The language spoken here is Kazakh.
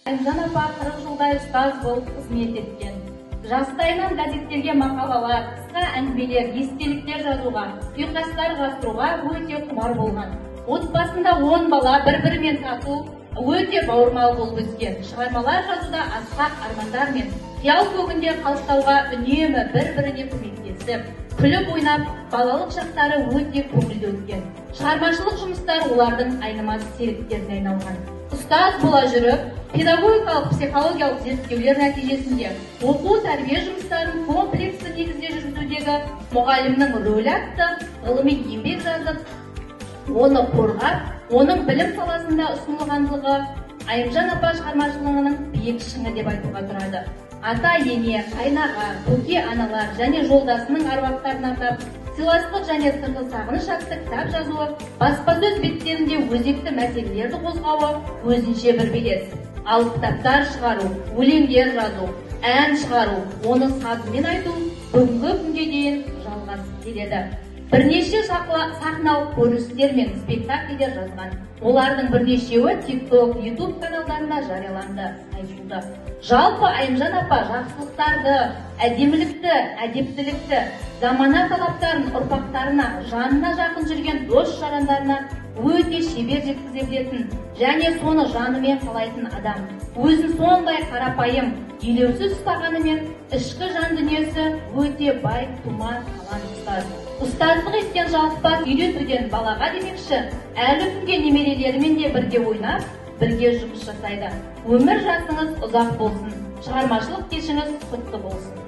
Айымжан апа 40 жылдай ұстаз болып қызмет еткен. Жастайынан газеттерге мақалалар, қысқа әңгімелер, естеліктер жазуға, ұйқастар жаздыруға өте құмар болған. Отбасында 10 бала бір-бірімен тату, өте бауырмал болып өскен. Шығармалар жазуда асқақ армандар мен қиял көгінде қалықтауға үнемі бір-біріне көмектесіп, күліп ойнап, балалық шақтары өте көңілді өткен. Шығармашылық жұмыстар олардың айнымас серіктеріне айналған. Ұстаз бола жүріп, педагогикалық психологиялық зерттеулер нәтижесінде оқу тәрбие жұмыстарын комплексті негізде жүргізудегі мұғалімнің рөлі атты ғылыми еңбек жазып, оны қорғап, оның білім саласында ұсынылғандығы Айымжан апа шығармашылығының биік шыңы деп айтуға тұрады. Ата ене, қайнаға, көке аналар және жолдасының аруақтарын атап, сыйластық және сырлы сағыныш атты кітап жазуы, баспасөз беттерінде өзекті мәселелерді қозғауы өзінше бір белес. Ал кітаптар шығару, өлеңдер жазу, ән шығару, оны сазымен айту бүгінгі күнге дейін жалғасып келеді. Бірнеше сахналық көріністер мен спектакльдер жазған. Олардың бірнешеуі TikTok, YouTube каналдарында жарияланды, айтылды. Жалпы Айымжан апа жақсылықтарды, әдемілікті, әдептілікті, замана талаптарын ұрпақтарына, жанына жақын жүрген дос-жарандарына өте шебер жеткізе білетін және соны жанымен қалайтын адам. Өзін сондай қарапайым, елеусіз ұстағанымен ішкі жан дүниесі өте бай, тума, қалан ұстаз. Ұстаздық еткен жалықпас үйретуден балаға демекші, әлі күнге немерелерімен де бірге ойнап, бірге жұмыс жасайды. Өмір жасыңыз ұзақ болсын, шығармашылық кешіңіз құтты болсын.